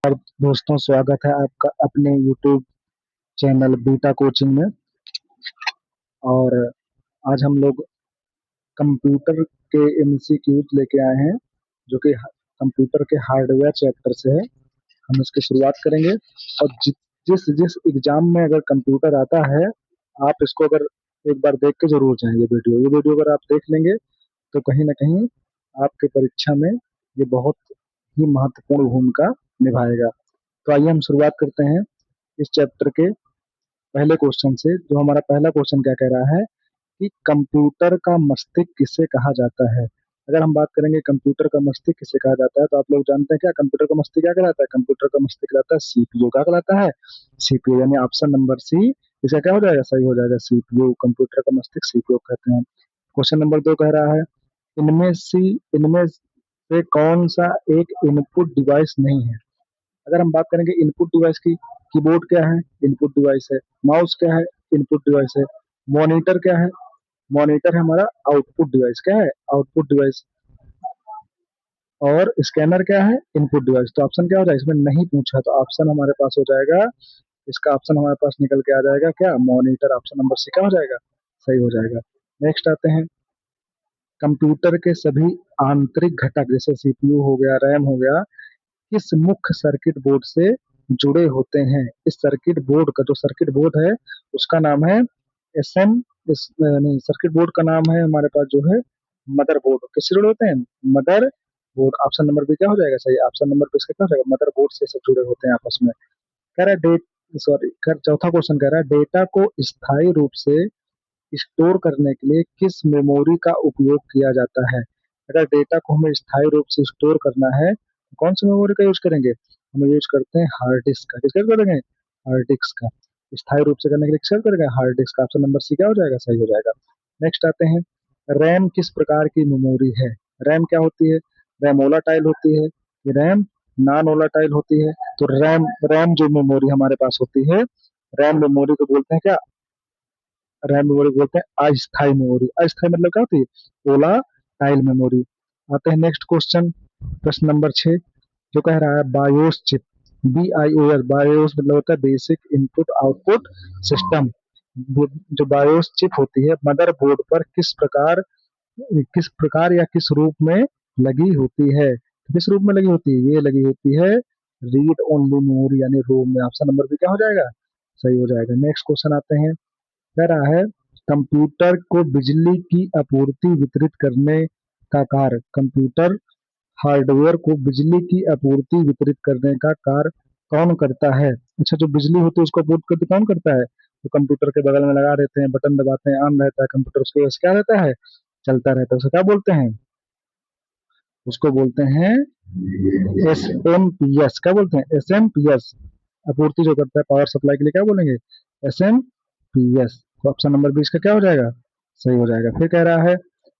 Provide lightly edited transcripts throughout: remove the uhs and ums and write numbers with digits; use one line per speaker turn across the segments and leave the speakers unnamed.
और दोस्तों, स्वागत है आपका अपने यूट्यूब चैनल बीटा कोचिंग में। और आज हम लोग कंप्यूटर के एमसीक्यूज लेके आए हैं, जो कि कंप्यूटर के हार्डवेयर चैप्टर से है। हम इसकी शुरुआत करेंगे। और जिस जिस एग्जाम में अगर कंप्यूटर आता है, आप इसको अगर एक बार देख के जरूर जाएं। ये वीडियो अगर आप देख लेंगे तो कहीं ना कहीं आपके परीक्षा में ये बहुत ही महत्वपूर्ण भूमिका निभाएगा। तो आइए हम शुरुआत करते हैं इस चैप्टर के पहले क्वेश्चन से। जो हमारा पहला क्वेश्चन क्या कह रहा है कि कंप्यूटर का मस्तिष्क किसे कहा जाता है। अगर हम बात करेंगे कंप्यूटर का मस्तिष्क किसे कहा जाता है, तो आप लोग जानते हैं क्या कंप्यूटर का मस्तिष्क क्या कहलाता है। कंप्यूटर का मस्तिष्क कहलाता है सीपीयू। क्या कहलाता है? सीपीयू। यानी ऑप्शन नंबर सी इसका क्या हो जाएगा? सही हो जाएगा, सीपीयू। कंप्यूटर का मस्तिष्क सीपीयू कहते हैं। क्वेश्चन नंबर 2 कह रहा है इनमें से कौन सा एक इनपुट डिवाइस नहीं है। अगर हम बात करेंगे इनपुट डिवाइस की, कीबोर्ड क्या है? इनपुट डिवाइस है। माउस क्या है? इनपुट डिवाइस है। मॉनिटर क्या है? मॉनिटर है हमारा आउटपुट डिवाइस। क्या है? Output device. और स्कैनर क्या है? Input device. तो ऑप्शन क्या हो जाएगा? इसमें नहीं पूछा तो ऑप्शन हमारे पास हो जाएगा, इसका ऑप्शन हमारे पास निकल के आ जाएगा क्या? मॉनिटर। ऑप्शन नंबर सी क्या हो जाएगा? सही हो जाएगा। नेक्स्ट आते हैं, कंप्यूटर के सभी आंतरिक घटक जैसे सीपीयू हो गया, रैम हो गया, किस मुख्य सर्किट बोर्ड से जुड़े होते हैं। इस सर्किट बोर्ड का जो सर्किट बोर्ड है उसका नाम है एस एम इस नहीं, सर्किट बोर्ड का नाम है हमारे पास जो है मदर बोर्ड। किससे जुड़े होते हैं? Motherboard. Option number B क्या हो जाएगा? सही। ऑप्शन नंबर बी इसका क्या हो जाएगा? मदर बोर्ड से सब जुड़े होते हैं आपस में। कह रहा है डेट सॉरी कर चौथा क्वेश्चन कह रहा है डेटा को स्थायी रूप से स्टोर करने के लिए किस मेमोरी का उपयोग किया जाता है। अगर डेटा को हमें स्थायी रूप से स्टोर करना है तो कौन सी मेमोरी का यूज करेंगे? हम यूज करते हैं हार्ड डिस्क का। किसका यूज करेंगे? हार्ड डिस्क का। स्थायी रूप से करने के लिए किसका यूज करेंगे? हार्ड डिस्क का। ऑप्शन नंबर सी क्या हो जाएगा? सही हो जाएगा। नेक्स्ट आते हैं, रैम किस प्रकार की मेमोरी है। रैम क्या होती है? रैम वोलाटाइल होती है, रैम नॉन वोलाटाइल होती है। तो रैम रैम जो मेमोरी हमारे पास होती है, रैम मेमोरी को बोलते हैं क्या? रैम मेमोरी बोलते हैं अस्थाई मेमोरी। अस्थाई मतलब क्या होती है? Volatile memory. आते हैं नेक्स्ट क्वेश्चन, प्रश्न नंबर 6, जो कह रहा है बायोस चिप। BIOS, बायोस मतलब होता है बेसिक इनपुट आउटपुट सिस्टम। जो बायोस चिप होती है मदरबोर्ड पर किस प्रकार या किस रूप में लगी होती है। तो किस रूप में लगी होती है? ये लगी होती है रीड ओनली मेमोरी यानी रोम में। ऑप्शन नंबर भी क्या हो जाएगा? सही हो जाएगा। नेक्स्ट क्वेश्चन आते हैं, कह रहा है कंप्यूटर को बिजली की आपूर्ति वितरित करने का कार्य। कंप्यूटर हार्डवेयर को बिजली की आपूर्ति वितरित करने का कार्य कौन करता है? अच्छा, जो बिजली होती है उसको आपूर्ति कौन करता है? तो कंप्यूटर के बगल में लगा देते हैं, बटन दबाते हैं, ऑन रहता है कंप्यूटर, उसकी वजह से क्या रहता है? चलता रहता है। उसे क्या बोलते हैं? उसको बोलते हैं SMPS। क्या बोलते हैं? SMPS। आपूर्ति जो करता है पावर सप्लाई के लिए क्या बोलेंगे? SMPS। तो ऑप्शन नंबर 20 का क्या हो जाएगा? सही हो जाएगा। फिर कह रहा है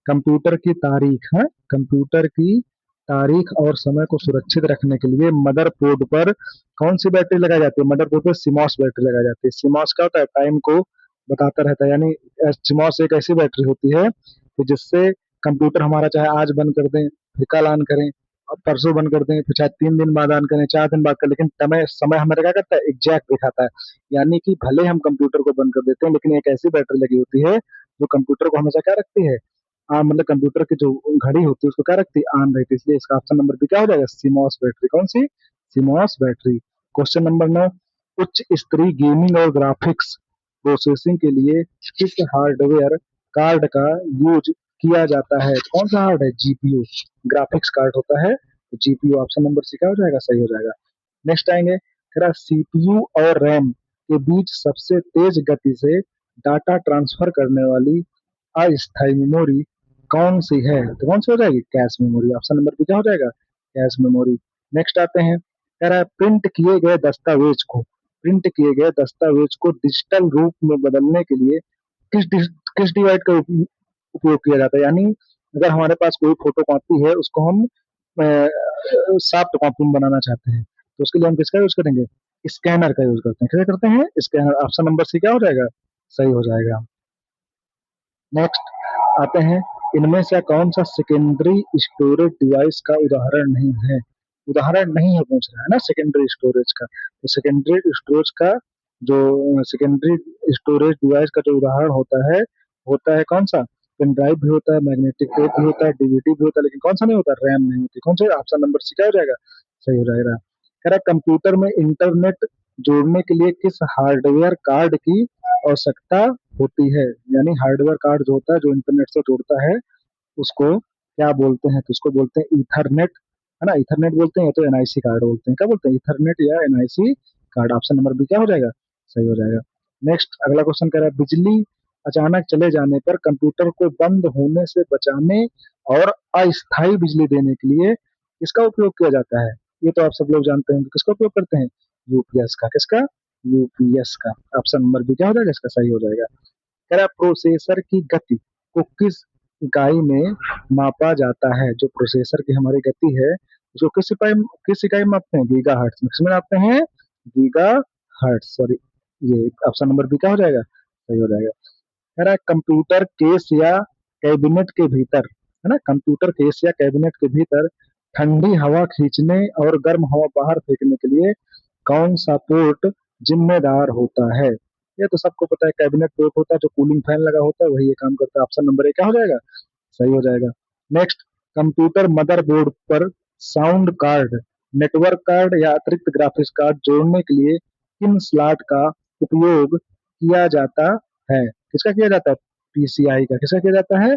कंप्यूटर की तारीख है, कंप्यूटर की तारीख और समय को सुरक्षित रखने के लिए मदरबोर्ड पर कौन सी बैटरी लगाई जाती है? मदरबोर्ड पर सीमॉस बैटरी लगाई जाती है। सीमॉस क्या होता है? टाइम को बताता रहता है। यानी सीमॉस एक ऐसी बैटरी होती है कि जिससे कंप्यूटर हमारा चाहे आज बंद कर दें, फिर कल ऑन करें, और परसों बंद कर दें, फिर चाहे 3 दिन बाद ऑन करें, 4 दिन बाद करें, लेकिन समय समय हमारा क्या करता है? एग्जैक्ट दिखाता है। यानी कि भले हम कंप्यूटर को बंद कर देते हैं लेकिन एक ऐसी बैटरी लगी होती है जो कंप्यूटर को हमेशा क्या रखती है? मतलब कंप्यूटर की जो घड़ी होती है उसको क्या रखती है? ऑन रहती है। इसलिए इसका ऑप्शन नंबर भी क्या हो जाएगा? CMOS battery. कौन सी? CMOS battery. क्वेश्चन नंबर 9, उच्च स्तरीय गेमिंग और ग्राफिक्स प्रोसेसिंग के लिए किस हार्डवेयर कार्ड का यूज किया जाता है? कौन सा हार्ड है? जीपीयू। ग्राफिक्स कार्ड होता है तो जीपीयू। ऑप्शन नंबर सी क्या हो जाएगा? सही हो जाएगा। नेक्स्ट आएंगे, सीपीयू और रैम के बीच सबसे तेज गति से डाटा ट्रांसफर करने वाली अस्थायी मेमोरी कौन सी है? तो कौन सी हो जाएगी? Cache memory. Option number B क्या हो जाएगा? Cache memory. नेक्स्ट आते हैं, कह रहा है प्रिंट किए गए दस्तावेज को डिजिटल रूप में बदलने के लिए किस डिवाइस का उपयोग किया जाता है। यानी अगर हमारे पास कोई फोटो कॉपी है उसको हम सॉफ्ट कॉपी में बनाना चाहते हैं तो उसके लिए हम किसका यूज करेंगे? स्कैनर का यूज करते हैं। क्या करते हैं? स्कैनर। ऑप्शन नंबर सी क्या हो जाएगा? सही हो जाएगा। नेक्स्ट आते हैं, इनमें से कौन सा सेकेंडरी स्टोरेज डिवाइस का उदाहरण नहीं है। उदाहरण नहीं है पूछ रहा है ना सेकेंडरी स्टोरेज का। तो सेकेंडरी स्टोरेज का जो सेकेंडरी स्टोरेज डिवाइस का जो उदाहरण होता है कौन सा? पेन ड्राइव भी होता है, मैग्नेटिक टेप भी होता है, डीवीडी भी होता है, लेकिन कौन सा नहीं होता? रैम नहीं होती। कौन सा? ऑप्शन नंबर सी क्या हो जाएगा? सही हो जाएगा। कह रहा कंप्यूटर में इंटरनेट जोड़ने के लिए किस हार्डवेयर कार्ड की आवश्यकता होती है? यानी हार्डवेयर कार्ड जो होता है जो इंटरनेट से जोड़ता है उसको क्या बोलते हैं? तो उसको बोलते हैं ईथरनेट, है ना? ईथरनेट बोलते हैं या तो एनआईसी कार्ड बोलते हैं। क्या बोलते हैं? ईथरनेट या NIC card. Option number B क्या हो जाएगा? सही हो जाएगा। नेक्स्ट अगला क्वेश्चन कह रहा है बिजली अचानक चले जाने पर कंप्यूटर को बंद होने से बचाने और अस्थायी बिजली देने के लिए किसका उपयोग किया जाता है? ये तो आप सब लोग जानते हैं किसका उपयोग करते हैं? यूपीएस का। किसका? यूपीएस का। ऑप्शन नंबर बी क्या हो जाएगा? इसका सही हो जाएगा। कह रहा है प्रोसेसर की गति को किस इकाई में मापा जाता है? जो प्रोसेसर की हमारी गति है जो किस इकाई में मापते हैं? गीगा हर्ट्स में। किसमें मापते हैं? Gigahertz. सॉरी, ये ऑप्शन नंबर बी क्या हो जाएगा? सही हो जाएगा। कह रहा है कंप्यूटर केस या कैबिनेट के भीतर, है ना, कंप्यूटर केस या कैबिनेट के भीतर ठंडी हवा खींचने और गर्म हवा बाहर फेंकने के लिए कौन सा पोर्ट जिम्मेदार होता है? ये तो सबको पता है, कैबिनेट पोर्ट होता है जो कूलिंग फैन लगा होता है वही ये काम करता है। ऑप्शन नंबर ए क्या हो जाएगा? सही हो जाएगा। नेक्स्ट, कंप्यूटर मदरबोर्ड पर साउंड कार्ड, नेटवर्क कार्ड या अतिरिक्त ग्राफिक्स कार्ड जोड़ने के लिए किन स्लॉट का उपयोग किया जाता है? किसका किया जाता है? पीसीआई का। किसका किया जाता है?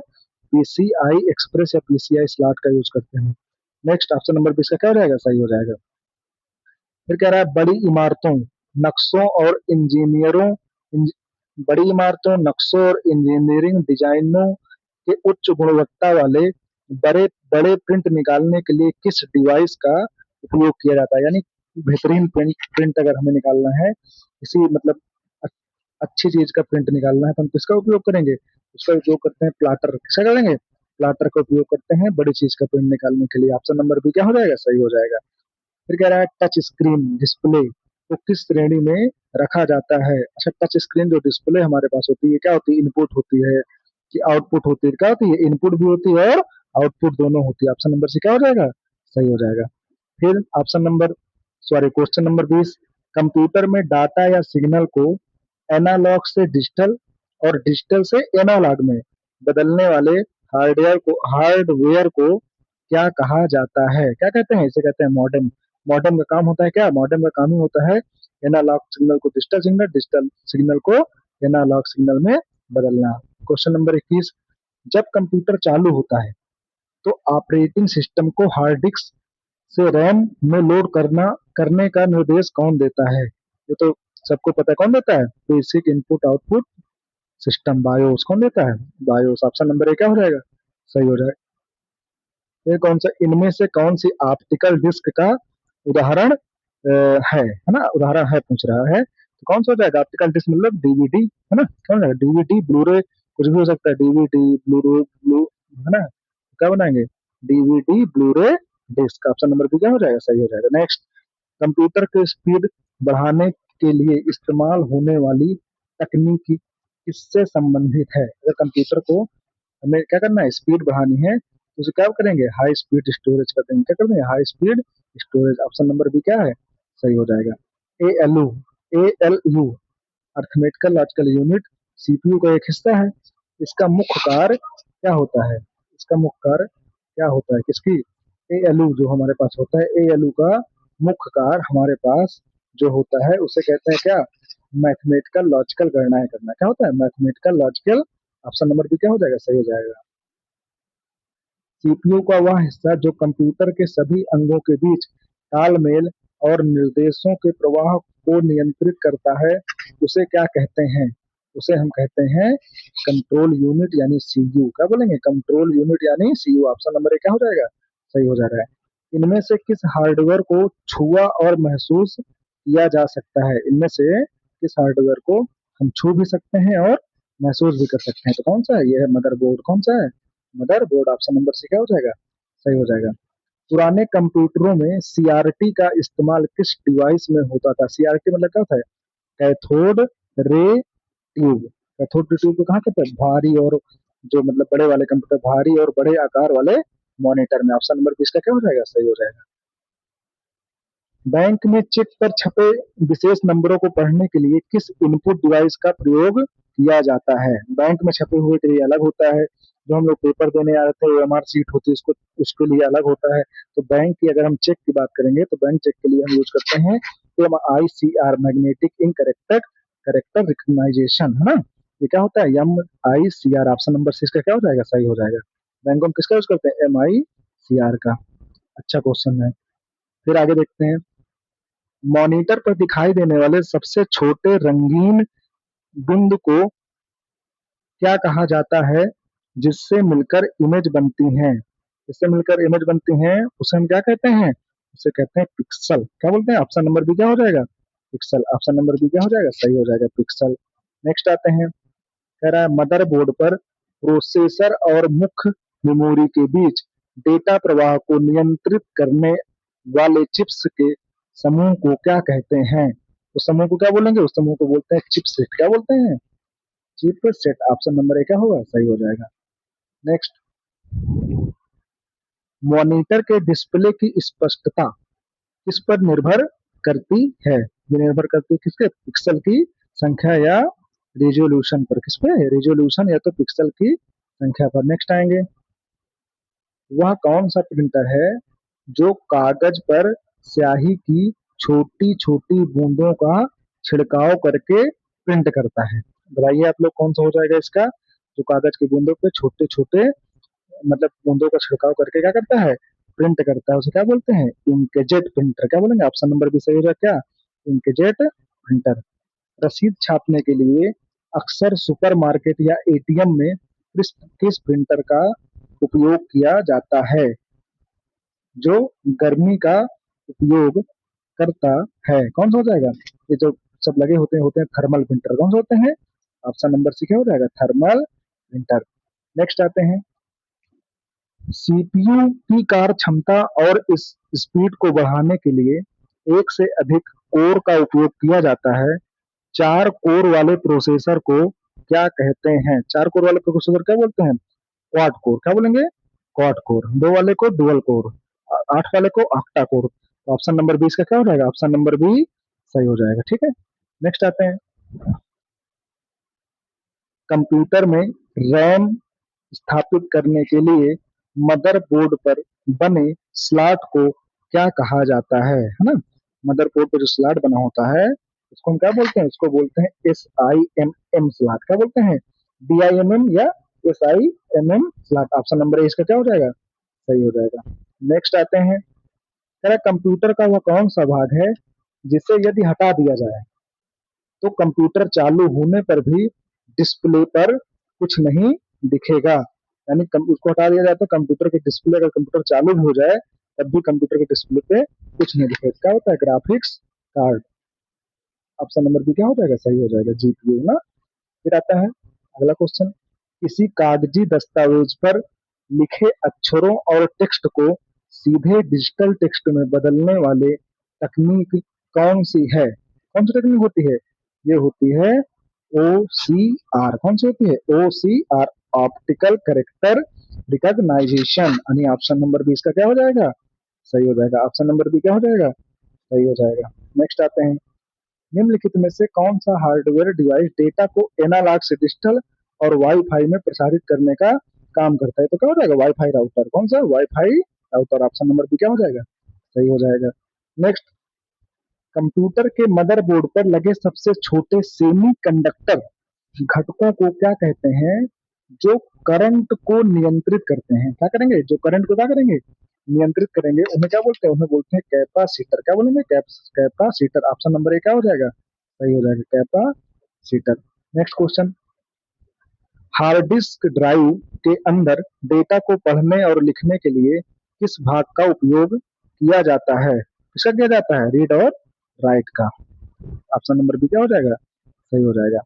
पीसीआई एक्सप्रेस या पीसीआई स्लॉट का यूज करते हैं। नेक्स्ट ऑप्शन नंबर बी इसका क्या हो जाएगा? सही हो जाएगा। फिर कह रहा है बड़ी इमारतों, नक्शों और इंज, बड़ी इमारतों, नक्शों और इंजीनियरिंग डिजाइनों के उच्च गुणवत्ता वाले बड़े बड़े प्रिंट निकालने के लिए किस डिवाइस का उपयोग किया जाता है? यानी बेहतरीन प्रिंट प्रिंट अगर हमें निकालना है, किसी मतलब अच्छी चीज का प्रिंट निकालना है तो हम किसका उपयोग करेंगे? उसका उपयोग करते हैं प्लाटर। किसका करेंगे? प्लाटर का उपयोग करते हैं बड़ी चीज का प्रिंट निकालने के लिए। ऑप्शन नंबर बी क्या हो जाएगा? सही हो जाएगा। फिर कह रहा है टच स्क्रीन डिस्प्ले को किस श्रेणी में रखा जाता है? अच्छा, टच स्क्रीन जो डिस्प्ले हमारे पास होती है क्या होती है? इनपुट होती है कि आउटपुट होती है? क्या होती है? इनपुट भी होती है और आउटपुट दोनों होती है। ऑप्शन नंबर से क्या हो जाएगा? सही हो जाएगा। फिर option number sorry question number 20, computer में डाटा या सिग्नल को एनालॉग से डिजिटल और डिजिटल से एनालॉग में बदलने वाले हार्डवेयर को क्या कहा जाता है? क्या कहते हैं? इसे कहते हैं मॉडेम। मॉडेम का काम होता है क्या? मॉडेम का काम ही होता है एनालॉग सिग्नल को डिजिटल सिग्नल, डिजिटल सिग्नल को एनालॉग सिग्नल में बदलना। क्वेश्चन नंबर 21, जब कंप्यूटर चालू होता है तो ऑपरेटिंग सिस्टम को हार्ड डिस्क से रैम में लोड करने का निर्देश कौन देता है? ये तो सबको पता है कौन देता है? Basic input output system, BIOS. कौन देता है? बायोस। ऑप्शन नंबर ए क्या हो जाएगा? सही हो जाएगा। ये कौन सा इनमें से कौन सी ऑप्टिकल डिस्क का उदाहरण है ना? उदाहरण है पूछ रहा है तो कौन सा हो जाएगा? ऑप्टिकल डिस्क मतलब डीवीडी, है ना? कौन है? डीवीडी, ब्लूरे, कुछ भी हो सकता है। डीवीडी, ब्लूरे, है ना? क्या बनाएंगे? DVD, Blu-ray disc. Option number B क्या हो जाएगा? सही हो जाएगा। नेक्स्ट, कंप्यूटर की स्पीड बढ़ाने के लिए इस्तेमाल होने वाली तकनीक किससे संबंधित है? अगर कंप्यूटर को हमें क्या करना है? स्पीड बढ़ानी है तो उसे क्या करेंगे? हाई स्पीड स्टोरेज कर देंगे। क्या कर देंगे? High speed storage. Option number B क्या है? सही हो जाएगा। A L U, ALU arithmetical logical unit CPU का एक हिस्सा है। इसका मुख्य कार्य क्या होता है? इसका मुख्य कार्य क्या होता है? किसकी? ALU जो हमारे पास होता है, ALU का मुख्य कार्य हमारे पास जो होता है उसे कहते हैं क्या? मैथमेटिकल लॉजिकल गणनाएं करना। क्या होता है? Mathematical logical. Option number B क्या हो जाएगा? सही हो जाएगा। सीपीयू का वह हिस्सा जो कंप्यूटर के सभी अंगों के बीच तालमेल और निर्देशों के प्रवाह को नियंत्रित करता है उसे क्या कहते हैं? उसे हम कहते हैं कंट्रोल यूनिट यानी सीयू। क्या बोलेंगे? कंट्रोल यूनिट यानी सीयू। ऑप्शन नंबर क्या हो जाएगा? सही हो जा रहा है। इनमें से किस हार्डवेयर को छुआ और महसूस किया जा सकता है? इनमें से किस हार्डवेयर को हम छू भी सकते हैं और महसूस भी कर सकते हैं? तो कौन सा है? ये है मदरबोर्ड। कौन सा है? मदरबोर्ड। ऑप्शन नंबर सी क्या हो जाएगा? सही हो जाएगा। पुराने कंप्यूटरों में सीआरटी का इस्तेमाल किस डिवाइस में होता था? सीआरटी मतलब क्या होता है? Cathode ray tube. Cathode ray tube को कहाँ कहते हैं? भारी और जो मतलब बड़े वाले कंप्यूटर, भारी और बड़े आकार वाले मॉनिटर में। ऑप्शन नंबर 20 का क्या हो जाएगा? सही हो जाएगा। बैंक में चेक पर छपे विशेष नंबरों को पढ़ने के लिए किस इनपुट डिवाइस का प्रयोग किया जाता है? बैंक में छपे हुए के लिए अलग होता है, जो हम लोग पेपर देने आते हैं ओएमआर सीट होती है उसको उसके लिए अलग होता है। तो बैंक की अगर हम चेक की बात करेंगे तो बैंक चेक के लिए हम यूज करते हैं MICR, magnetic ink character character recognition, है ना। ये क्या होता है? MICR। ऑप्शन नंबर सी इसका क्या हो जाएगा? सही हो जाएगा। बैंक हम किसका यूज करते हैं? MICR का। अच्छा क्वेश्चन है। फिर आगे देखते हैं। मॉनिटर पर दिखाई देने वाले सबसे छोटे रंगीन बिंदु को क्या कहा जाता है जिससे मिलकर इमेज बनती हैं? जिससे मिलकर इमेज बनती हैं उसे हम क्या कहते हैं? उसे कहते हैं पिक्सल। क्या बोलते हैं? ऑप्शन नंबर बी क्या हो जाएगा? पिक्सल। ऑप्शन नंबर बी क्या हो जाएगा? सही हो जाएगा, पिक्सल। नेक्स्ट आते हैं। कह रहा है मदरबोर्ड पर प्रोसेसर और मुख्य मेमोरी के बीच डेटा प्रवाह को नियंत्रित करने वाले चिप्स के समूह को क्या कहते हैं? उस समूह को क्या बोलेंगे? उस समूह को बोलते हैं चिपसेट। क्या बोलते हैं? चिपसेट। ऑप्शन नंबर ए क्या होगा? सही हो जाएगा। नेक्स्ट। मॉनिटर के डिस्प्ले की स्पष्टता किस पर निर्भर करती है? ये निर्भर करती है किसके? पिक्सल की संख्या या रेजोल्यूशन पर। किस पे? रेजोल्यूशन या तो पिक्सल की संख्या पर। नेक्स्ट आएंगे। वह कौन सा प्रिंटर है जो कागज पर स्याही की छोटी छोटी बूंदों का छिड़काव करके प्रिंट करता है? बताइए आप लोग कौन सा हो जाएगा इसका? जो कागज की बूंदों पे छोटे छोटे मतलब बूंदों का छिड़काव करके क्या करता है? प्रिंट करता है। उसे क्या बोलते हैं? Inkjet printer. क्या बोलेंगे? ऑप्शन नंबर भी सही होगा क्या? Inkjet printer. रसीद छापने के लिए अक्सर सुपरमार्केट या एटीएम में किस प्रिंटर का उपयोग किया जाता है जो गर्मी का उपयोग करता है? कौन सा हो जाएगा? ये जो सब लगे होते हैं थर्मल प्रिंटर। कौन से होते हैं? ऑप्शन नंबर सी क्या हो जाएगा? Thermal printer. नेक्स्ट आते हैं। सीपीयू की कार्य क्षमता और इस स्पीड को बढ़ाने के लिए एक से अधिक कोर का उपयोग किया जाता है। चार कोर वाले प्रोसेसर को क्या कहते हैं? चार कोर वाले प्रोसेसर क्या बोलते हैं? Quad core. क्या बोलेंगे? Quad core. दो वाले को डुअल कोर। आठ वाले को ऑक्टा कोर। तो ऑप्शन नंबर बी इसका क्या हो जाएगा? ऑप्शन नंबर बी सही हो जाएगा। ठीक है। नेक्स्ट आते हैं। कंप्यूटर में रैम स्थापित करने के लिए मदरबोर्ड पर बने स्लॉट को क्या कहा जाता है ना। मदरबोर्ड पर जो स्लॉट बना होता है उसको हम क्या बोलते हैं? उसको बोलते हैं SIMM स्लॉट। क्या बोलते हैं? DIMM या SIMM slot. Option number A इसका क्या हो जाएगा? सही हो जाएगा। नेक्स्ट आते हैं। कह रहा है, कंप्यूटर का वह कौन सा भाग है जिसे यदि हटा दिया जाए तो कंप्यूटर चालू होने पर भी डिस्प्ले पर कुछ नहीं दिखेगा? यानी उसको हटा दिया जाए तो कंप्यूटर के डिस्प्ले, अगर कंप्यूटर चालू भी हो जाए तब भी कंप्यूटर के डिस्प्ले पे कुछ नहीं दिखेगा। क्या होता है? Graphics card. Option number B क्या हो जाएगा? सही हो जाएगा, GPU ना। फिर आता है अगला क्वेश्चन। किसी कागजी दस्तावेज पर लिखे अक्षरों और टेक्स्ट को सीधे डिजिटल टेक्स्ट में बदलने वाले तकनीक कौन सी है? कौन सी तकनीक होती है? ये होती है OCR। कौन सी होती है? OCR, optical character recognition. यानी ऑप्शन नंबर बी इसका क्या हो जाएगा? सही हो जाएगा। ऑप्शन नंबर बी क्या हो जाएगा? सही हो जाएगा। नेक्स्ट आते हैं। निम्नलिखित में से कौन सा हार्डवेयर डिवाइस डेटा को एनालॉग से डिजिटल और वाईफाई में प्रसारित करने का काम करता है? तो क्या हो जाएगा? Wi-Fi router. कौन सा? Wi-Fi router. Option number B क्या हो जाएगा? सही हो जाएगा। नेक्स्ट। कंप्यूटर के मदरबोर्ड पर लगे सबसे छोटे सेमी कंडक्टर घटकों को क्या कहते हैं जो करंट को नियंत्रित करते हैं? क्या करेंगे? जो करंट को क्या करेंगे? नियंत्रित करेंगे। उन्हें क्या बोलते हैं? उन्हें बोलते हैं कैपेसिटर। क्या बोलेंगे? कैपेसिटर। ऑप्शन नंबर ए क्या हो जाएगा? सही हो जाएगा, capacitor. Next question. Hard disk drive के अंदर डेटा को पढ़ने और लिखने के लिए किस भाग का उपयोग किया जाता है? किसका किया जाता है? रीड और राइट का। ऑप्शन नंबर बी क्या हो जाएगा? सही हो जाएगा।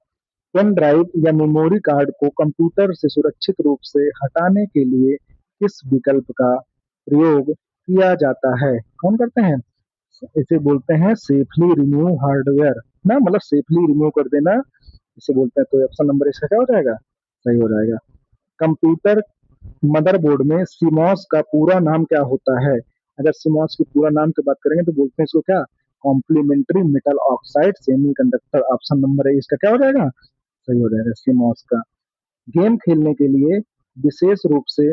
पेन ड्राइव या मेमोरी कार्ड को कंप्यूटर से सुरक्षित रूप से हटाने के लिए किस विकल्प का प्रयोग किया जाता है? कौन करते हैं? इसे बोलते हैं सेफली रिमूव हार्डवेयर ना, मतलब सेफली रिमूव कर देना इसे बोलते हैं। तो ऑप्शन नंबर इसका क्या हो जाएगा? सही हो जाएगा। कंप्यूटर मदरबोर्ड में सीमॉस का पूरा नाम क्या होता है? अगर सीमॉस की पूरा नाम की बात करेंगे तो बोलते हैं इसको क्या, complementary metal oxide semiconductor. Option number A इसका क्या हो जाएगा, सही हो जाएगा सीमॉस का। गेम खेलने के लिए विशेष रूप से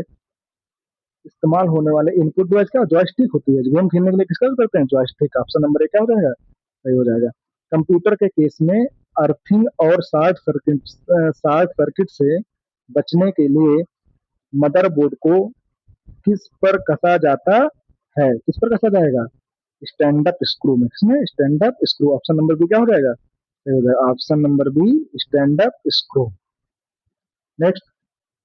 इस्तेमाल होने वाले इनपुट डिवाइस क्या, जॉयस्टिक होती है। गेम खेलने के लिए किसका यूज करते हैं, जॉयस्टिक। ऑप्शन नंबर ए क्या हो जाएगा, सही हो जाएगा। कंप्यूटर के केस में अर्थिंग और शॉर्ट सर्किट से बचने के लिए मदरबोर्ड को किस पर कसा जाता है, किस पर कसा जाएगा, स्टैंड अप स्क्रू में। किसमें, stand up screw. Option number B क्या हो जाएगा, सही हो जाएगा option number B, stand up screw. Next,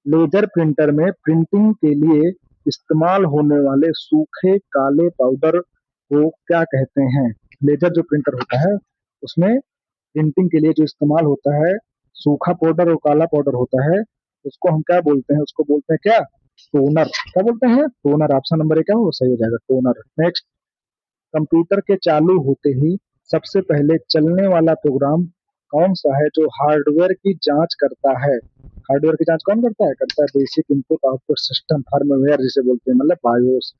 laser printer में प्रिंटिंग के लिए इस्तेमाल होने वाले सूखे काले पाउडर को क्या कहते हैं। लेजर जो प्रिंटर होता है उसमें प्रिंटिंग के लिए जो इस्तेमाल होता है सूखा पाउडर और काला पाउडर होता है, उसको हम क्या बोलते हैं, उसको बोलते हैं क्या, टोनर। क्या बोलते हैं, टोनर। ऑप्शन नंबर क्या हो, सही हो जाएगा टोनर। नेक्स्ट, कंप्यूटर के चालू होते ही सबसे पहले चलने वाला प्रोग्राम कौन सा है जो हार्डवेयर की जांच करता है। हार्डवेयर की जांच कौन करता है, करता है basic input output system firmware जिसे बोलते हैं, मतलब बायोस।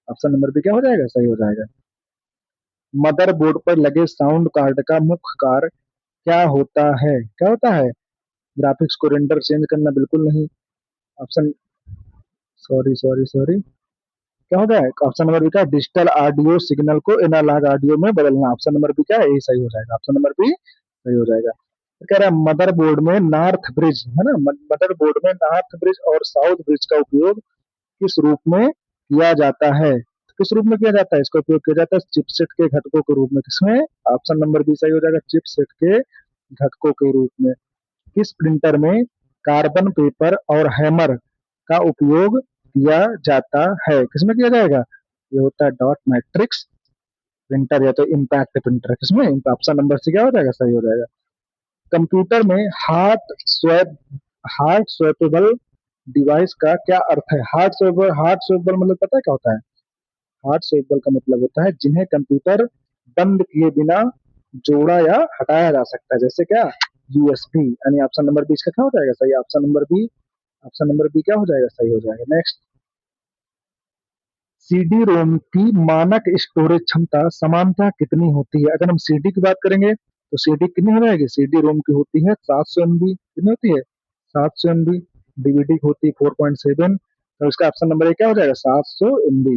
ऑप्शन नंबर भी क्या हो जाएगा, सही हो जाएगा। मदरबोर्ड पर लगे साउंड कार्ड का मुख्य कार्य क्या होता है, क्या होता है, ग्राफिक्स को रेंडर चेंज करना, बिल्कुल नहीं। ऑप्शन, सॉरी सॉरी सॉरी, क्या होता है, ऑप्शन नंबर बी का डिजिटल ऑडियो सिग्नल को एनालॉग ऑडियो में बदलना। ऑप्शन नंबर बी क्या है, ये सही हो जाएगा। ऑप्शन नंबर बी सही हो जाएगा। तो कह रहा है मदरबोर्ड में नॉर्थ ब्रिज है ना, मदरबोर्ड में नॉर्थ ब्रिज और साउथ ब्रिज का उपयोग किस रूप में किया जाता है, किस रूप में किया जाता है, इसका उपयोग किया जाता है चिपसेट के घटकों के रूप में। किसमें, ऑप्शन नंबर बी सही हो जाएगा, चिपसेट के घटकों के रूप में। किस प्रिंटर में कार्बन पेपर और हैमर का उपयोग किया जाता है, किसमें किया जाएगा, ये होता है डॉट मैट्रिक्स प्रिंटर या तो इम्पैक्ट प्रिंटर। किसमें, ऑप्शन नंबर सी क्या हो जाएगा, सही हो जाएगा। कंप्यूटर में हार्ट स्वैपेबल डिवाइस का क्या अर्थ है। हार्ट स्वैपेबल मतलब पता है क्या होता है, हार्ट स्वैपेबल का मतलब होता है जिन्हें कंप्यूटर बंद किए बिना जोड़ा या हटाया जा सकता है, जैसे क्या, यूएसबी। यानी ऑप्शन नंबर बी इसका क्या हो जाएगा, सही। Option number B, option number B क्या हो जाएगा, सही हो जाएगा। नेक्स्ट, सीडी रोम की मानक स्टोरेज क्षमता सामान्यतः कितनी होती है। अगर हम सीडी की बात करेंगे तो सीडी कितनी हो जाएगी, सीडी रोम की होती है 700 MB। कितनी होती है, 700 MB। डीवीडी की होती है 4.7। तो इसका ऑप्शन नंबर क्या हो जाएगा, 700 MB।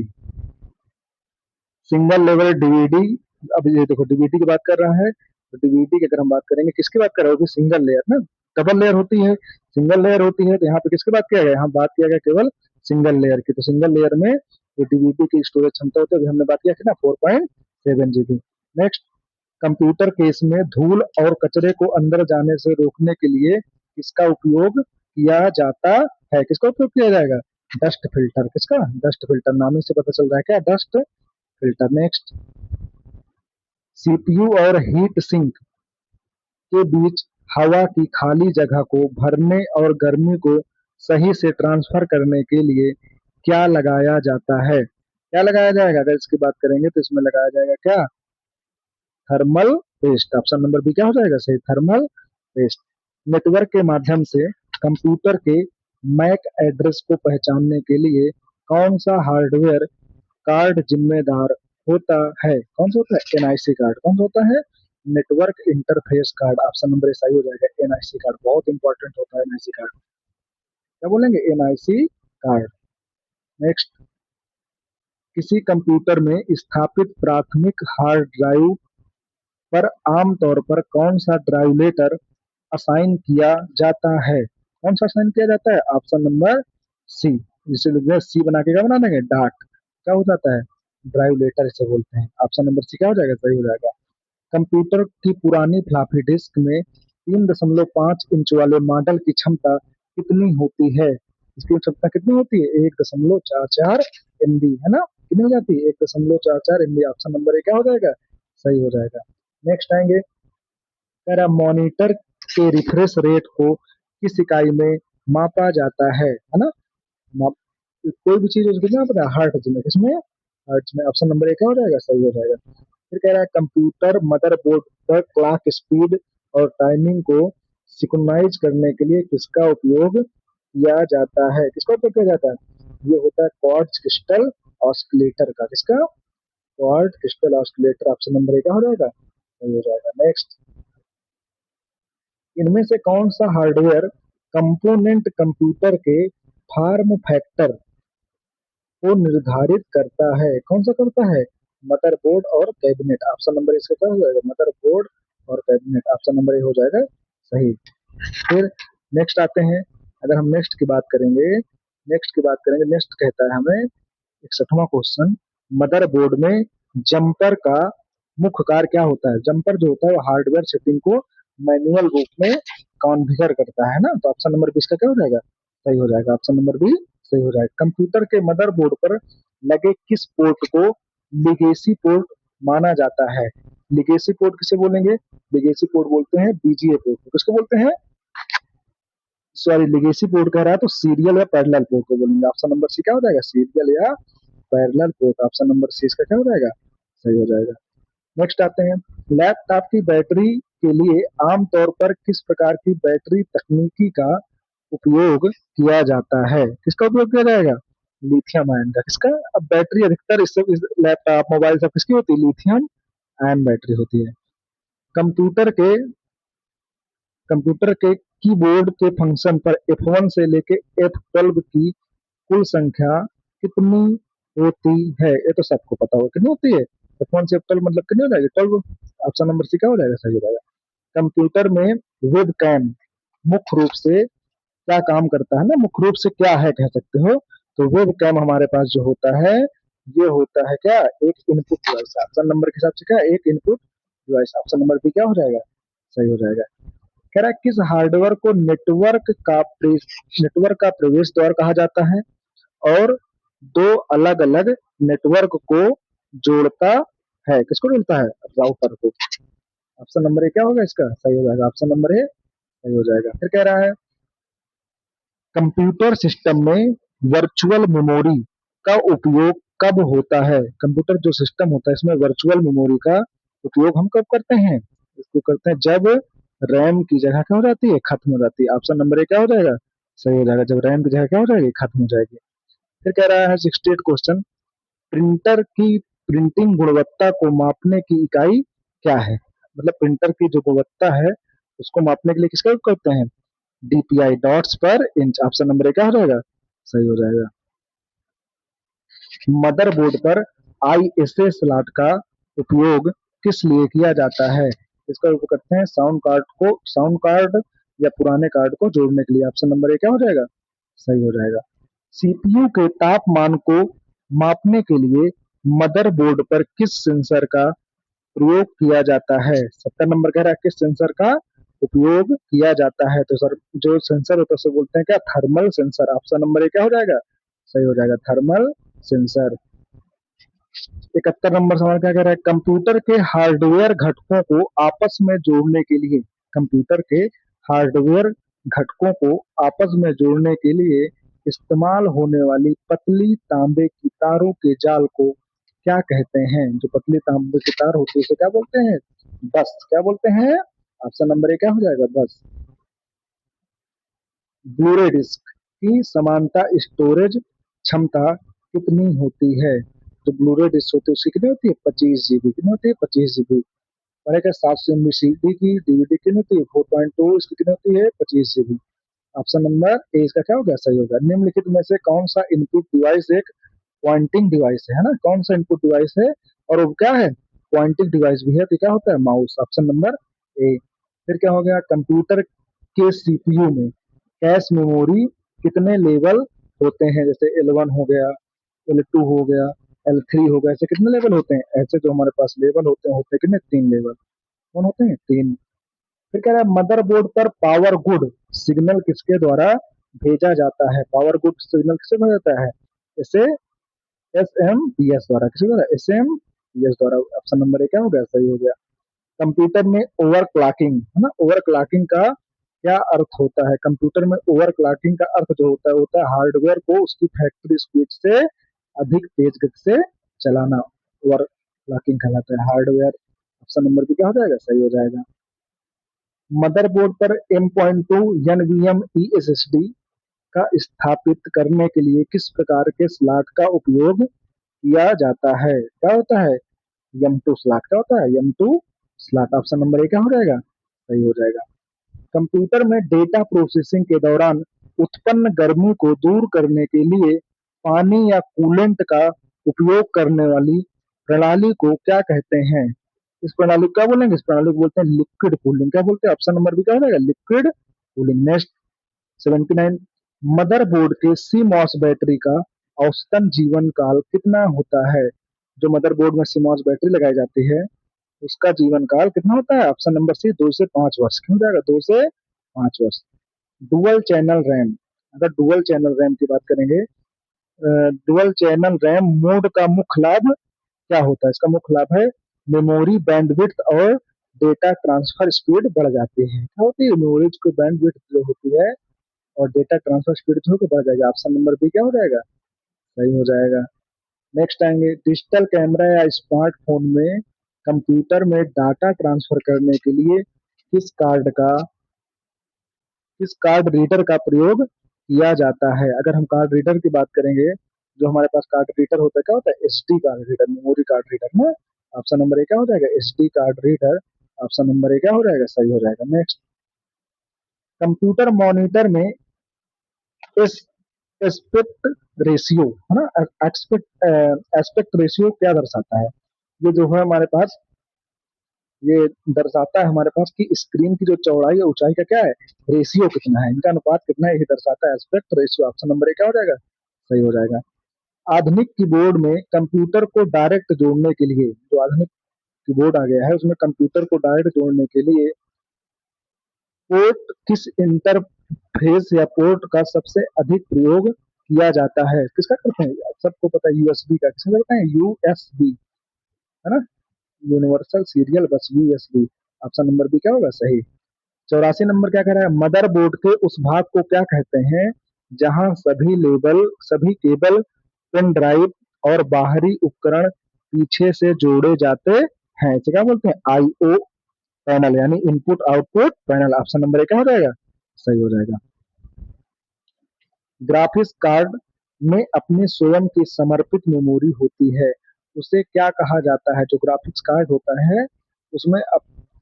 सिंगल लेवल डीवीडी, अब ये देखो डीवीडी की बात कर रहा है तो डीवीडी की अगर हम बात करेंगे किसकी बात कर रहे हो, सिंगल लेयर ना, डबल लेयर होती है, सिंगल लेयर होती है। तो यहाँ पे किसकी बात किया गया, यहाँ बात किया गया केवल सिंगल लेयर की। तो सिंगल लेयर में जो डीवीडी की स्टोरेज क्षमता होती है अभी हमने बात किया थी ना, 4.7 GB। नेक्स्ट, कंप्यूटर केस में धूल और कचरे को अंदर जाने से रोकने के लिए किसका उपयोग किया जाता है, किसका उपयोग किया जाएगा, डस्ट फिल्टर। किसका, डस्ट फिल्टर। नाम ही से पता चल रहा है क्या, डस्ट फिल्टर। नेक्स्ट, सीपीयू और हीट सिंक के बीच हवा की खाली जगह को भरने और गर्मी को सही से ट्रांसफर करने के लिए क्या लगाया जाता है, क्या लगाया जाएगा। अगर इसकी बात करेंगे तो इसमें लगाया जाएगा क्या, thermal paste. Option number B क्या हो जाएगा, सही, थर्मल पेस्ट। नेटवर्क के माध्यम से कंप्यूटर के मैक एड्रेस को पहचानने के लिए कौन सा हार्डवेयर कार्ड जिम्मेदार होता है, कौन सा होता है, एनआईसी कार्ड। कौन सा होता है, network interface card. Option number सही हो जाएगा, एनआईसी कार्ड बहुत इंपॉर्टेंट होता है एनआईसी कार्ड। क्या बोलेंगे, एनआईसी कार्ड। नेक्स्ट, किसी कंप्यूटर में स्थापित प्राथमिक हार्ड ड्राइव पर आमतौर पर कौन सा ड्राइवलेटर असाइन किया जाता है, कौन सा असाइन किया जाता है, ऑप्शन नंबर सी। जिसे लिख दें सी बना के क्या बना देंगे, डार्ट। क्या हो जाता है, ड्राइव लेटर इसे बोलते हैं। ऑप्शन नंबर सी क्या हो जाएगा, सही हो जाएगा। कंप्यूटर की पुरानी फ्लॉपी डिस्क में 3.5 इंच वाले मॉडल की क्षमता कितनी होती है, इसकी क्षमता कितनी होती है, 1.44 MB है ना, कितनी हो जाती है, 1.44 MB। ऑप्शन नंबर क्या हो जाएगा, सही हो जाएगा। नेक्स्ट आएंगे, कह रहा मॉनिटर के रिफ्रेश रेट को किस इकाई में मापा जाता है ना, माप, कोई भी चीज उसको क्या पता है, हर्ट्ज में। किसमें, हर्ट्ज में। ऑप्शन नंबर क्या हो जाएगा, सही हो जाएगा। फिर कह रहा है कंप्यूटर मदरबोर्ड पर क्लॉक स्पीड और टाइमिंग को सिंक्रोनाइज करने के लिए किसका उपयोग किया जाता है, किसका उपयोग किया जाता है, ये होता है क्वार्ट्ज क्रिस्टल ऑस्किलेटर का, किसका? Quad crystal oscillator, option number ए क्या हो जाएगा? सही हो जाएगा। नेक्स्ट, इनमें से कौन सा हार्डवेयर कंपोनेंट कंप्यूटर के फॉर्म फैक्टर को निर्धारित करता है? कौन सा करता है? मदरबोर्ड और कैबिनेट। ऑप्शन नंबर इसका क्या हो जाएगा? मदरबोर्ड और कैबिनेट, ऑप्शन नंबर ए हो जाएगा सही। फिर नेक्स्ट आते हैं, अगर हम नेक्स्ट की बात करेंगे, नेक्स्ट कहता है हमें 61वां क्वेश्चन, मदरबोर्ड में जंपर का मुख्य कार्य क्या होता है? जंपर जो होता है वो हार्डवेयर सेटिंग को मैनुअल रूप में कॉन्फ़िगर करता है ना, तो ऑप्शन नंबर बी इसका क्या हो जाएगा? सही हो जाएगा, ऑप्शन नंबर बी सही हो जाएगा। कंप्यूटर के मदरबोर्ड पर लगे किस पोर्ट को लिगेसी पोर्ट माना जाता है? लिगेसी पोर्ट किसे बोलेंगे? लिगेसी पोर्ट बोलते हैं बीजीए पोर्ट को। किसको बोलते हैं? सॉरी, लिगेसी पोर्ट कह रहा है तो सीरियल या पैरेलल पोर्ट को बोलेंगे। ऑप्शन नंबर सी क्या हो जाएगा? सीरियल या parallel port, option number C इसका क्या हो जाएगा? सही हो जाएगा। नेक्स्ट आते हैं, लैपटॉप की बैटरी के लिए आमतौर पर किस प्रकार की बैटरी तकनीकी का उपयोग किया जाता है? किसका उपयोग किया जाएगा? लिथियम आयन का। किसका? अब बैटरी अधिकतर इस सब लैपटॉप मोबाइल सब किसकी होती है? लिथियम आयन बैटरी होती है। कंप्यूटर के कंप्यूटर के कीबोर्ड के फंक्शन पर F1 से लेके F12 की कुल संख्या कितनी होती है? ये तो सबको पता होगा कितनी होती है। F1 से F12 मतलब कितनी हो जाएगी? 12। ऑप्शन नंबर सी क्या हो जाएगा? सही हो जाएगा। कंप्यूटर में वेब कैम मुख्य रूप से क्या काम करता है ना, मुख्य रूप से क्या है कह सकते हो, तो वेब कैम हमारे पास जो होता है, ये होता है क्या? एक इनपुट डिवाइस। ऑप्शन नंबर के हिसाब से क्या? एक input device, option number B क्या हो जाएगा? सही हो जाएगा। कह रहा है किस हार्डवेयर को नेटवर्क का प्रवेश द्वार कहा जाता है और दो अलग अलग नेटवर्क को जोड़ता है? किसको जोड़ता है? राउटर को। ऑप्शन नंबर ए क्या होगा इसका? सही हो जाएगा, ऑप्शन नंबर ए सही हो जाएगा। फिर कह रहा है कंप्यूटर सिस्टम में वर्चुअल मेमोरी का उपयोग कब होता है? कंप्यूटर जो सिस्टम होता है इसमें वर्चुअल मेमोरी का उपयोग हम कब करते हैं? इसको करते हैं जब रैम की जगह क्या हो जाती है? खत्म हो जाती है। ऑप्शन नंबर ए क्या हो जाएगा? सही हो जाएगा, जब रैम की जगह क्या हो जाएगी? खत्म हो जाएगी। फिर कह रहा है 68 क्वेश्चन, प्रिंटर की प्रिंटिंग गुणवत्ता को मापने की इकाई क्या है? मतलब प्रिंटर की जो गुणवत्ता है उसको मापने के लिए किसका उपयोग करते हैं? डीपीआई, डॉट्स पर इंच। ऑप्शन नंबर ए क्या हो जाएगा? सही हो जाएगा। मदरबोर्ड पर आईएसए स्लॉट का उपयोग किस लिए किया जाता है? इसका उपयोग करते हैं साउंड कार्ड या पुराने कार्ड को जोड़ने के लिए। ऑप्शन नंबर ए क्या हो जाएगा? सही हो जाएगा। सीपीयू के तापमान को मापने के लिए मदरबोर्ड पर किस सेंसर का प्रयोग किया जाता है? 70 नंबर कह रहा है किस सेंसर का उपयोग किया जाता है? तो सर जो सेंसर होता है उसे बोलते हैं क्या? Thermal sensor. ऑप्शन नंबर ए क्या हो जाएगा? सही हो जाएगा, थर्मल सेंसर। 71 नंबर सवाल क्या कह रहा है? कंप्यूटर के हार्डवेयर घटकों को आपस में जोड़ने के लिए, कंप्यूटर के हार्डवेयर घटकों को आपस में जोड़ने के लिए इस्तेमाल होने वाली पतली तांबे की तारों के जाल को क्या कहते हैं? जो पतली तांबे की तार होती है उसे क्या बोलते हैं? बस। क्या बोलते हैं? ऑप्शन नंबर ए क्या हो जाएगा? बस। ब्लूरे डिस्क की समानता स्टोरेज क्षमता कितनी होती है? जो ब्लूरे डिस्क होती है उसकी कितनी होती है? 25 जीबी। कितनी होती है? 25 जीबी। और एक 700 MB सीडी की डीवीडी कितनी होती है? 4.2। इसकी कितनी होती है? 25 जीबी। ऑप्शन नंबर ए इसका क्या हो गया? सही होगा। निम्नलिखित में से कौन सा इनपुट डिवाइस एक पॉइंटिंग डिवाइस है ना? कौन सा इनपुट डिवाइस है और वो क्या है? पॉइंटिंग डिवाइस भी है, तो क्या होता है? माउस। ऑप्शन नंबर ए। फिर क्या हो गया? कंप्यूटर के सीपीयू में कैश मेमोरी कितने लेवल होते हैं? जैसे L1 हो गया, L2 हो गया, L3 हो गया, ऐसे कितने लेवल होते हैं? ऐसे जो हमारे पास लेवल होते हैं कितने? 3 लेवल। कौन होते हैं? 3। फिर कह रहा है मदरबोर्ड पर पावर गुड सिग्नल किसके द्वारा भेजा जाता है? पावर गुड सिग्नल किससे भेजा जाता है? इसे SMPS द्वारा। किसी द्वारा? SMPS द्वारा। ऑप्शन नंबर ए क्या हो गया? सही हो गया। कंप्यूटर में ओवर क्लॉकिंग है ना, ओवर क्लॉकिंग का क्या अर्थ होता है? कंप्यूटर में ओवर क्लॉकिंग का अर्थ जो होता है हार्डवेयर को उसकी फैक्ट्री स्पीड से अधिक तेज गति से चलाना, ओवर क्लॉकिंग कहलाता है हार्डवेयर। ऑप्शन नंबर बी क्या हो जाएगा? सही हो जाएगा। मदरबोर्ड पर M.2 NVMe SSD का स्थापित करने के लिए किस प्रकार के स्लॉट का उपयोग किया जाता है। क्या होता है? M2 slot. क्या होता है? M2 slot. ऑप्शन नंबर ए क्या हो जाएगा? सही हो जाएगा। कंप्यूटर में डेटा प्रोसेसिंग के दौरान उत्पन्न गर्मी को दूर करने के लिए पानी या कूलेंट का उपयोग करने वाली प्रणाली को क्या कहते हैं? इस प्रणाली को क्या बोलेंगे? इस प्रणाली को बोलते हैं लिक्विड कूलिंग। क्या बोलते हैं? ऑप्शन नंबर बी क्या हो जाएगा? Liquid cooling. नेक्स्ट 79, मदरबोर्ड के सीमॉस बैटरी का औसतन जीवन काल कितना होता है? जो मदरबोर्ड में सीमॉस बैटरी लगाई जाती है उसका जीवन काल कितना होता है? ऑप्शन नंबर सी 2 से 5 वर्ष। क्यों जाएगा? 2 से 5 वर्ष। Dual channel RAM. अगर डुअल चैनल रैम की बात करेंगे, डुअल चैनल रैम मोड का मुख्य लाभ क्या होता है? इसका मुख्य लाभ है मेमोरी बैंडविड्थ और डेटा ट्रांसफर स्पीड बढ़ जाती है। क्या होती है? मेमोरी की बैंडविड्थ जो होती है और डेटा ट्रांसफर स्पीड जो है बढ़ जाएगी। ऑप्शन नंबर बी क्या हो जाएगा? सही हो जाएगा। नेक्स्ट आएंगे डिजिटल कैमरा या स्मार्टफोन में कंप्यूटर में डाटा ट्रांसफर करने के लिए किस कार्ड का किस कार्ड रीडर का प्रयोग किया जाता है? अगर हम कार्ड रीडर की बात करेंगे, जो हमारे पास कार्ड रीडर होता है क्या होता है? SD card reader, memory card reader ना। ऑप्शन नंबर ए क्या हो जाएगा? SD card reader. Option number ए क्या हो जाएगा? सही हो जाएगा। नेक्स्ट कंप्यूटर मॉनिटर में एस एस्पेक्ट रेशियो है ना, एस्पेक्ट रेशियो क्या दर्शाता है? ये जो है हमारे पास, ये दर्शाता है हमारे पास कि स्क्रीन की जो चौड़ाई और ऊंचाई का क्या है, रेशियो कितना है, इनका अनुपात कितना है, ये दर्शाता है एस्पेक्ट रेशियो। ऑप्शन नंबर एक क्या हो जाएगा? सही हो जाएगा। आधुनिक कीबोर्ड में कंप्यूटर को डायरेक्ट जोड़ने के लिए, जो आधुनिक कीबोर्ड आ गया है उसमें कंप्यूटर को डायरेक्ट जोड़ने के लिए पोर्ट किस इंटरफेस या पोर्ट का सबसे अधिक प्रयोग किया जाता है? किसका करते हैं? सबको पता है यूएसबी का। किसका करते हैं? यूएसबी, है ना, universal serial bus, USB. Option number B क्या होगा? सही। 84 नंबर क्या कह रहा है? मदरबोर्ड के उस भाग को क्या कहते हैं जहां सभी केबल, पेन ड्राइव और बाहरी उपकरण पीछे से जोड़े जाते हैं? इसे क्या बोलते हैं? आईओ पैनल, यानी input output panel. Option number एक क्या हो जाएगा? सही हो जाएगा। ग्राफिक्स कार्ड में अपनी स्वयं की समर्पित मेमोरी होती है, उसे क्या कहा जाता है? जो ग्राफिक्स कार्ड होता है उसमें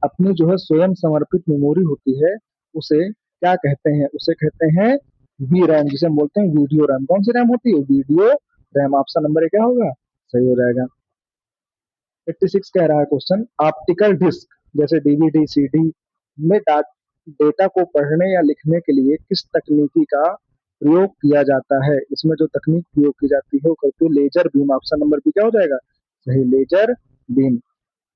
अपनी जो है स्वयं समर्पित मेमोरी होती है, उसे क्या कहते हैं? उसे कहते हैं वी रैम, जिसे हम बोलते हैं वीडियो रैम। कौन सी रैम होती है? Video RAM. ऑप्शन नंबर क्या होगा? सही हो जाएगा। 86 कह रहा है क्वेश्चन, ऑप्टिकल डिस्क जैसे डीवीडी, सीडी में डेटा को पढ़ने या लिखने के लिए किस तकनीकी का प्रयोग किया जाता है? इसमें जो तकनीक प्रयोग की जाती है वो कहती है laser beam. Option number B क्या हो जाएगा? सही, लेजर बीम।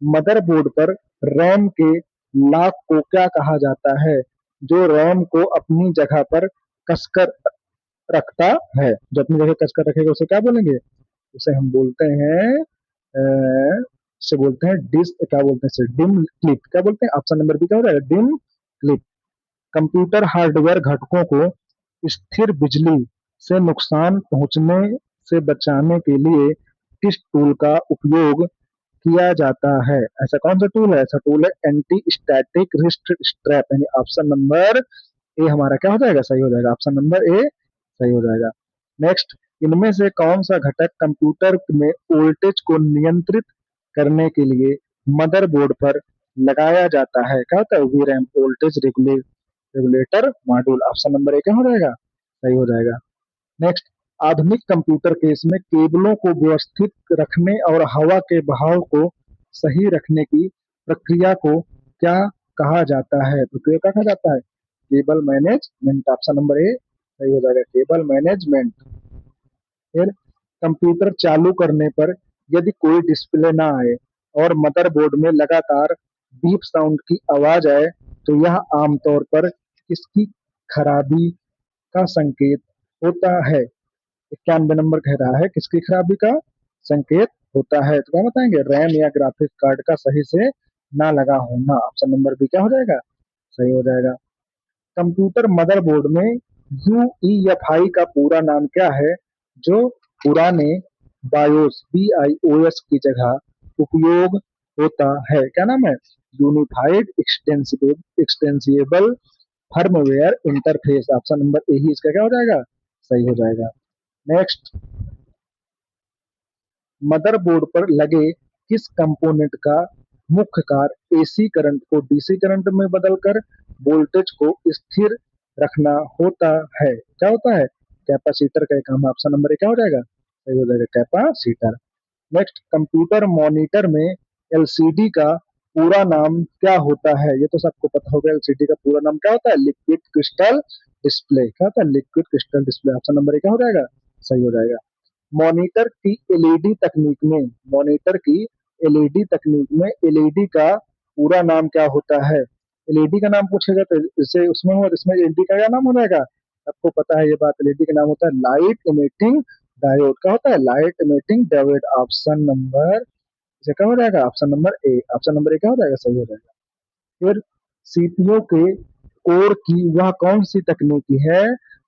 मदरबोर्ड पर रैम के लॉक को क्या कहा जाता है? जो रैम को अपनी जगह पर कसकर रखता है, जो अपनी जगह कसकर रखेगा उसे क्या बोलेंगे? उसे हम बोलते हैं इसे बोलते हैं डिस्क, क्या बोलते हैं इसे? Dim clip. क्या बोलते हैं? ऑप्शन नंबर बी क्या हो जाएगा? Dim clip. कंप्यूटर हार्डवेयर घटकों को स्थिर बिजली से नुकसान पहुंचने से बचाने के लिए किस टूल का उपयोग किया जाता है? ऐसा कौन सा टूल है? ऐसा टूल है एंटी स्टैटिक रिस्ट स्ट्रैप, यानी ऑप्शन नंबर ए हमारा क्या हो जाएगा? सही हो जाएगा। ऑप्शन नंबर ए सही हो जाएगा। नेक्स्ट, इनमें से कौन सा घटक कंप्यूटर में वोल्टेज को नियंत्रित करने के लिए मदरबोर्ड पर लगाया जाता है? क्या होता है? वीरैम, voltage regulator module. Option number ए क्या हो जाएगा? सही हो जाएगा। नेक्स्ट, आधुनिक कंप्यूटर केस में केबलों को व्यवस्थित रखने और हवा के बहाव को सही रखने की प्रक्रिया को क्या कहा जाता है? प्रक्रिया क्या कहा जाता है? Cable management. ऑप्शन नंबर ए सही हो जाएगा, केबल मैनेजमेंट। फिर कंप्यूटर चालू करने पर यदि कोई डिस्प्ले ना आए और मदरबोर्ड में लगातार बीप साउंड की आवाज आए तो यह आमतौर पर किसकी खराबी का संकेत होता है? 91 नंबर कह रहा है किसकी खराबी का संकेत होता है? तो क्या बताएंगे? रैम या ग्राफिक कार्ड का सही से ना लगा होना। ऑप्शन नंबर बी क्या हो जाएगा? सही हो जाएगा। कंप्यूटर मदरबोर्ड में यूईएफआई का पूरा नाम क्या है जो पुराने बायोस बीआईओएस की जगह उपयोग होता है? क्या नाम है? Unified extensible firmware interface. Option number A ही इसका क्या हो जाएगा? सही हो जाएगा। नेक्स्ट, मदरबोर्ड पर लगे किस कंपोनेंट का मुख्य कार्य एसी करंट को डीसी करंट में बदलकर वोल्टेज को स्थिर रखना होता है? क्या होता है? कैपेसिटर का काम है। ऑप्शन नंबर ए क्या हो जाएगा? सही हो जाएगा, कैपेसिटर। नेक्स्ट, कंप्यूटर मॉनिटर में एलसीडी का पूरा नाम क्या होता है? ये तो सबको पता होगा, एलसीडी का पूरा नाम क्या होता है? Liquid crystal display. क्या होता है? Liquid crystal display. Option number ए क्या हो जाएगा? सही हो जाएगा। मॉनिटर की एलईडी तकनीक में मॉनिटर की एलईडी तकनीक में एलईडी का पूरा नाम क्या होता है? एलईडी का नाम पूछेगा तो इससे उसमें हो, इसमें एलईडी का क्या नाम हो जाएगा? आपको पता है ये बात, एलईडी का नाम होता है लाइट इमिटिंग डायोड। क्या होता है? Light emitting diode. Option number इसे क्या हो जाएगा? ऑप्शन नंबर ए। ऑप्शन नंबर ए क्या हो जाएगा? सही हो जाएगा। फिर सीपीयू के कोर की वह कौन सी तकनीकी है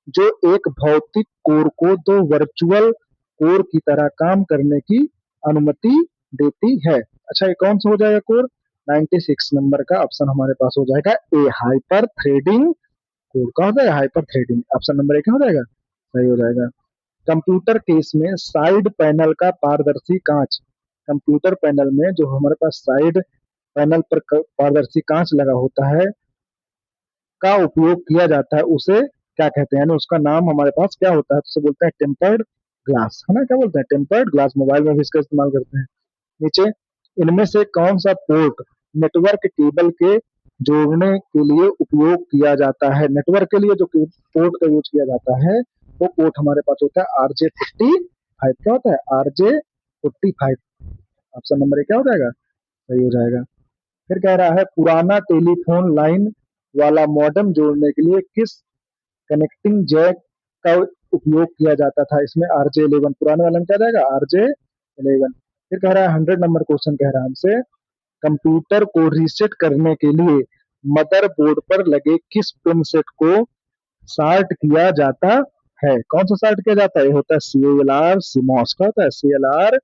जो एक भौतिक कोर को दो वर्चुअल कोर की तरह काम करने की अनुमति देती है? अच्छा, ये कौन सा हो जाएगा कोर? 96 नंबर का ऑप्शन हमारे पास हो जाएगा ए, हाइपर थ्रेडिंग कोर। का हो जाएगा? Hyper threading. ऑप्शन नंबर ए क्या हो जाएगा? सही हो जाएगा। कंप्यूटर केस में साइड पैनल का पारदर्शी कांच, कंप्यूटर पैनल में जो हमारे पास साइड पैनल पर पारदर्शी कांच लगा होता है का उपयोग किया जाता है, उसे क्या कहते हैं? यानी उसका नाम हमारे पास क्या होता है? तो उसे बोलते हैं टेम्पर्ड ग्लास, है ना? क्या बोलते हैं? Tempered glass. मोबाइल में भी इसका इस्तेमाल करते हैं। नीचे, इनमें से कौन सा पोर्ट नेटवर्क केबल के जोड़ने के लिए उपयोग किया जाता है? नेटवर्क के लिए जो पोर्ट का यूज किया जाता है वो पोर्ट हमारे पास होता है RJ45। क्या होता है? RJ45। ऑप्शन नंबर ए क्या हो जाएगा? सही हो जाएगा। फिर कह रहा है पुराना टेलीफोन लाइन वाला मॉडेम जोड़ने के लिए किस कनेक्टिंग जैक का उपयोग किया जाता था? इसमें RJ11। पुराने वाले में क्या जाएगा? RJ11। फिर कह रहा है 100 नंबर क्वेश्चन कह रहा है हमसे, कंप्यूटर को रीसेट करने के लिए मदरबोर्ड पर लगे किस पिन सेट को शार्ट किया जाता है? कौन सा शार्ट किया जाता है? ये होता है CLR CMOS। का होता है? CLR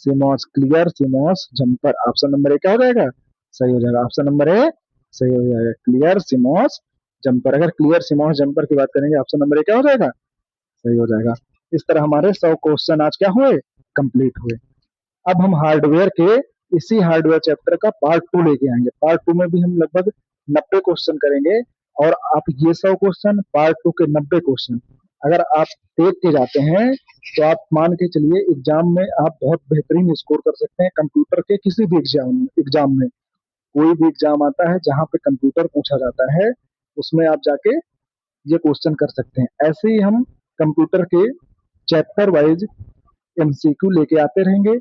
CMOS, clear CMOS jumper. Option number ए क्या हो जाएगा? सही हो जाएगा। ऑप्शन नंबर ए सही हो जाएगा, क्लियर CMOS जंपर। अगर क्लियर CMOS जंपर की बात करेंगे, ऑप्शन नंबर ए क्या हो जाएगा? सही हो जाएगा। इस तरह हमारे 100 क्वेश्चन आज क्या हुए? कंप्लीट हुए। अब हम हार्डवेयर के इसी हार्डवेयर चैप्टर का पार्ट 2 लेके आएंगे। पार्ट 2 में भी हम लगभग 90 क्वेश्चन करेंगे और आप ये 100 क्वेश्चन, पार्ट 2 के 90 क्वेश्चन अगर आप देख के जाते हैं तो आप मान के चलिए एग्जाम में आप बहुत बेहतरीन स्कोर कर सकते हैं। कंप्यूटर के किसी भी एग्जाम में कोई भी एग्जाम आता है जहां पे कंप्यूटर पूछा जाता है, उसमें आप जाके ये क्वेश्चन कर सकते हैं। ऐसे ही हम कंप्यूटर के चैप्टर वाइज MCQ लेके आते रहेंगे।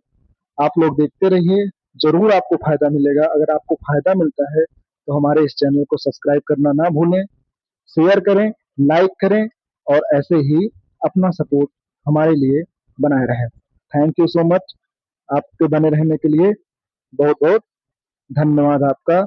आप लोग देखते रहिए, जरूर आपको फायदा मिलेगा। अगर आपको फायदा मिलता है तो हमारे इस चैनल को सब्सक्राइब करना ना भूलें, शेयर करें, लाइक करें और ऐसे ही अपना सपोर्ट हमारे लिए बनाए रहें। Thank you so much. आपके बने रहने के लिए बहुत बहुत धन्यवाद आपका।